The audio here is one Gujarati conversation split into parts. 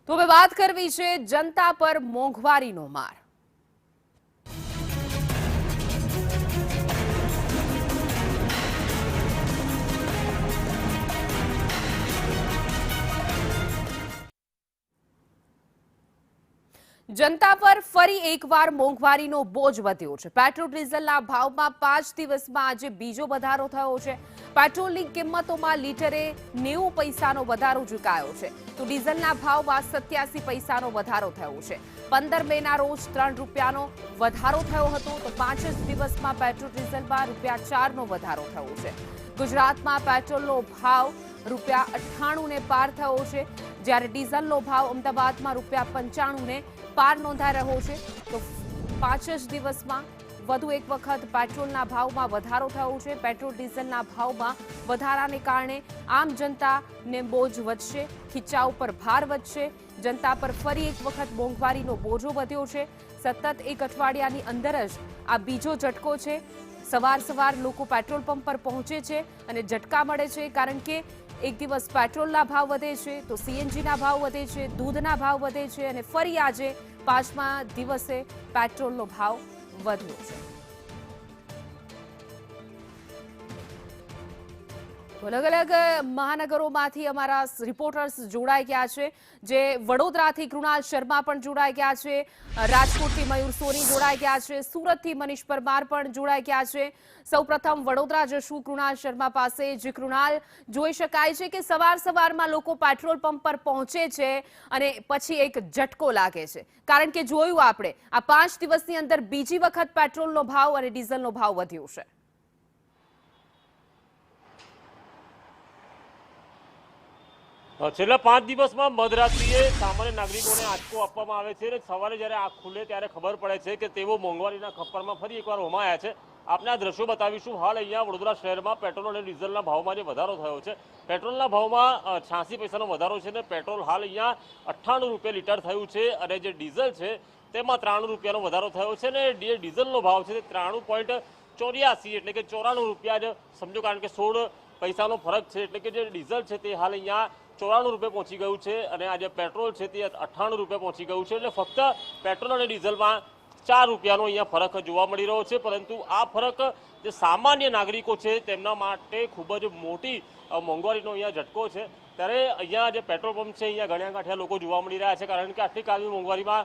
તો હવે વાત કરવી છે જનતા પર મોંઘવારીનો માર। जनता पर फरी एकवार मोंघवारीनो बोझ वध्यो छे। पेट्रोल डीजलना भावमां 5 દિવસમાં આજે બીજો વધારો થયો છે। પેટ્રોલની કિંમતોમાં લીટરે 90 પૈસાનો વધારો ઝુકાયો છે, તો ડીઝલના ભાવમાં 87 પૈસાનો વધારો થયો છે। 15 મેના રોજ 3 રૂપિયાનો વધારો થયો હતો, તો 5 જ દિવસમાં પેટ્રોલ ડીઝલમાં ₹4 નો વધારો થયો છે। ગુજરાતમાં પેટ્રોલનો ભાવ ₹98 ને પાર થયો છે, જ્યારે ડીઝલનો ભાવ અમદાવાદમાં ₹95 ને પાર નોંધાઈ રહ્યો છે। તો 5 જ દિવસમાં વધુ એક વખત પેટ્રોલના ભાવમાં વધારો થયો છે। પેટ્રોલ ડીઝલના ભાવમાં વધારાને કારણે આમ જનતાને બોજ વધશે, ખીચા ઉપર ભાર વધશે। જનતા પર ફરી એક વખત મોંઘવારીનો બોજો વધ્યો છે। સતત એક અઠવાડિયાની અંદર જ આ બીજો ઝટકો છે। સવાર લોકો પેટ્રોલ પંપ પર પહોંચે છે અને ઝટકા મળે છે, કારણ કે એક દિવસ પેટ્રોલના ભાવ વધે છે, તો સીએનજીના ભાવ વધે છે, દૂધના ભાવ વધે છે, અને ફરી આજે 5મા દિવસે પેટ્રોલનો ભાવ વધ્યો છે। અલગ અલગ મહાનગરોમાંથી અમારા રિપોર્ટર્સ જોડાઈ ગયા છે, જે વડોદરાથી કૃણાલ શર્મા પણ જોડાઈ ગયા છે, રાજકોટથી મયુર સોની જોડાઈ ગયા છે, સુરતથી મનીષ પરમાર પણ જોડાઈ ગયા છે। સૌપ્રથમ વડોદરા જશું કૃણાલ શર્મા પાસે। જે કૃણાલ, જોઈ શકાય છે કે સવારમાં લોકો પેટ્રોલ પંપ પર પહોંચે છે અને પછી એક ઝટકો લાગે છે, કારણ કે જોયું આપણે આ 5 દિવસની અંદર બીજી વખત પેટ્રોલનો ભાવ અને ડીઝલનો ભાવ વધ્યો છે। છેલ્લા 5 દિવસમાં મધરાત્રિએ સામાન્ય નાગરિકોને આંચકો આપવામાં આવે છે અને સવારે જ્યારે આંખ ખુલે ત્યારે ખબર પડે છે કે તેઓ મોંઘવારીના ખપ્પરમાં ફરી એકવાર હોમાયા છે। આપણે આ દ્રશ્યો બતાવીશું। હાલ અહીંયા વડોદરા શહેરમાં પેટ્રોલ અને ડીઝલના ભાવમાં જે વધારો થયો છે, પેટ્રોલના ભાવમાં 86 પૈસાનો વધારો છે અને પેટ્રોલ હાલ અહીંયા 98 રૂપિયા લીટર થયું છે, અને જે ડીઝલ છે તેમાં 93 રૂપિયાનો વધારો થયો છે, અને જે ડીઝલનો ભાવ છે તે 93.84 એટલે કે 94 રૂપિયા જ સમજો, કારણ કે 16 પૈસાનો ફરક છે। એટલે કે જે ડીઝલ છે તે હાલ અહીંયા 94 રૂપિયા પહોંચી ગયું છે, અને આ જે પેટ્રોલ છે તે 98 રૂપિયા પહોંચી ગયું છે। એટલે ફક્ત પેટ્રોલ અને ડીઝલમાં 4 રૂપિયાનો અહીંયા ફરક જોવા મળી રહ્યો છે, પરંતુ આ ફરક જે સામાન્ય નાગરિકો છે તેમના માટે ખૂબ જ મોટી મોંઘવારીનો અહીંયા ઝટકો છે। ત્યારે અહીંયા જે પેટ્રોલ પંપ છે અહીંયા ઘણા ગાંઠિયા લોકો જોવા મળી રહ્યા છે, કારણ કે આટલી કાળની મોંઘવારીમાં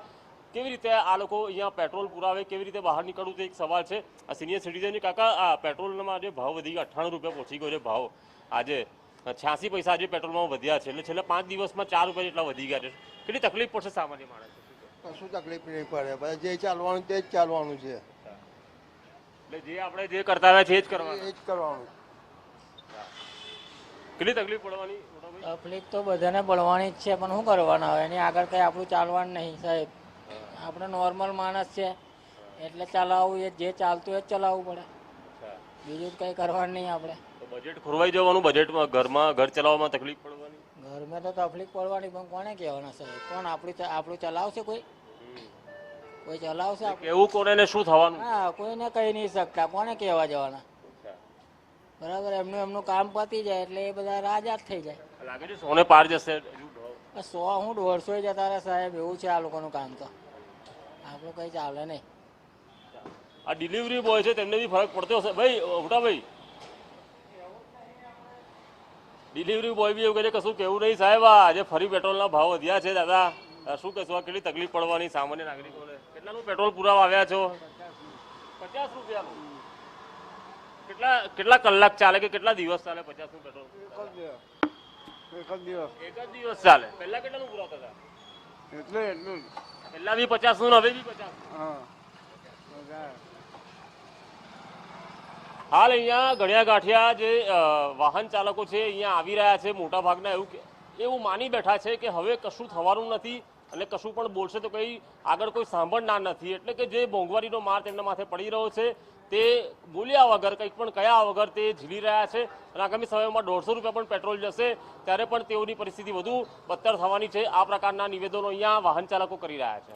કેવી રીતે આ લોકો અહીંયા પેટ્રોલ પુરાવે, કેવી રીતે બહાર નીકળવું, તે એક સવાલ છે। આ સિનિયર સિટીઝનની કાકા, આ પેટ્રોલમાં જે ભાવ વધી ગયો, 98 રૂપિયા પહોંચી ગયો છે ભાવ, આજે 86 પૈસા આજે પેટ્રોલમાં વધ્યા છે, એટલે છેલ્લા 5 દિવસમાં 4 રૂપિયા જેટલા વધી ગયા છે। કેટલી તકલીફ પડશે સામાન્ય માણસ? કશું તકલીફ નહીં પડે, બધા જે ચાલવાનું તે જ ચાલવાનું છે, એટલે જે આપણે જે કરતા આવ્યા છે એ જ કરવાનું, એ જ કરવાનું। કેટલી તકલીફ પડવાની? તકલીફ તો બધાને પડવાની જ છે, પણ શું કરવાના હોય, એની આગળ કંઈ આપણું ચાલવાનું નહીં સાહેબ। આપણે નોર્મલ માણસ છે એટલે ચલાવવું, એ જે ચાલતું એ જ ચલાવવું પડે, બીજું કંઈ કરવાનું નહીં આપણે। બજેટ ખોરવાઈ જવાનું, બજેટમાં ઘર ચલાવવામાં તકલીફ પડવાની, ઘરમાં તો તકલીફ પડવાની, પણ કોને કહેવાના સાહેબ? કોણ આપણું ચલાવશે? કોઈ ચલાવશે? કેવું કોને ને શું થવાનું? હા, કોઈને કહી નહીં શકતા, કોને કહેવા જવાના? બરાબર, એમનું કામ પતી જાય એટલે એ બધા રાજા જ થઈ જાય। લાગે છે સોને પાર જશે? 100 હું 150 જતા રહે સાહેબ, એવું છે આ લોકોનું કામ। તો આપણું કંઈ ચાલે નહીં। આ ડિલિવરી બોય છે તેમને બી ફરક પડતો હશે ભાઈ? ઉઠાભાઈ, ડિલિવરી બોય બી એવું કહે છે કશું કેવું નહીં સાહેબ, આજે ફરી પેટ્રોલના ભાવ વધ્યા છે। દાદા, શું કહેશો? કેટલી તકલીફ પડવાની સામાન્ય નાગરિકોને? કેટલાનું પેટ્રોલ પુરાવા આવ્યા છો? 50 રૂપિયાનું? કેટલા કલાક ચાલે કે કેટલા દિવસ ચાલે 50નું પેટ્રોલ? એક જ દિવસ ચાલે। પહેલા કેટલાનું પુરાવતા હતા? એટલું પહેલા બી 50 નું, હવે બી 50? હાલ અહીંયા ગણ્યા ગાંઠિયા જે વાહન ચાલકો છે અહીંયા આવી રહ્યા છે, મોટા ભાગના એવું માની બેઠા છે કે હવે કશું થવાનું નથી અને કશું પણ બોલશે તો કંઈ આગળ કોઈ સાંભળનાર નથી। એટલે કે જે મોંઘવારીનો માર તેમના માથે પડી રહ્યો છે તે બોલ્યા વગર, કંઈક પણ કયા વગર તે ઝીલી રહ્યા છે, અને આગામી સમયમાં 150 રૂપિયા પણ પેટ્રોલ જશે ત્યારે પણ તેઓની પરિસ્થિતિ વધુ બદતર થવાની છે। આ પ્રકારના નિવેદનો અહીંયા વાહન ચાલકો કરી રહ્યા છે।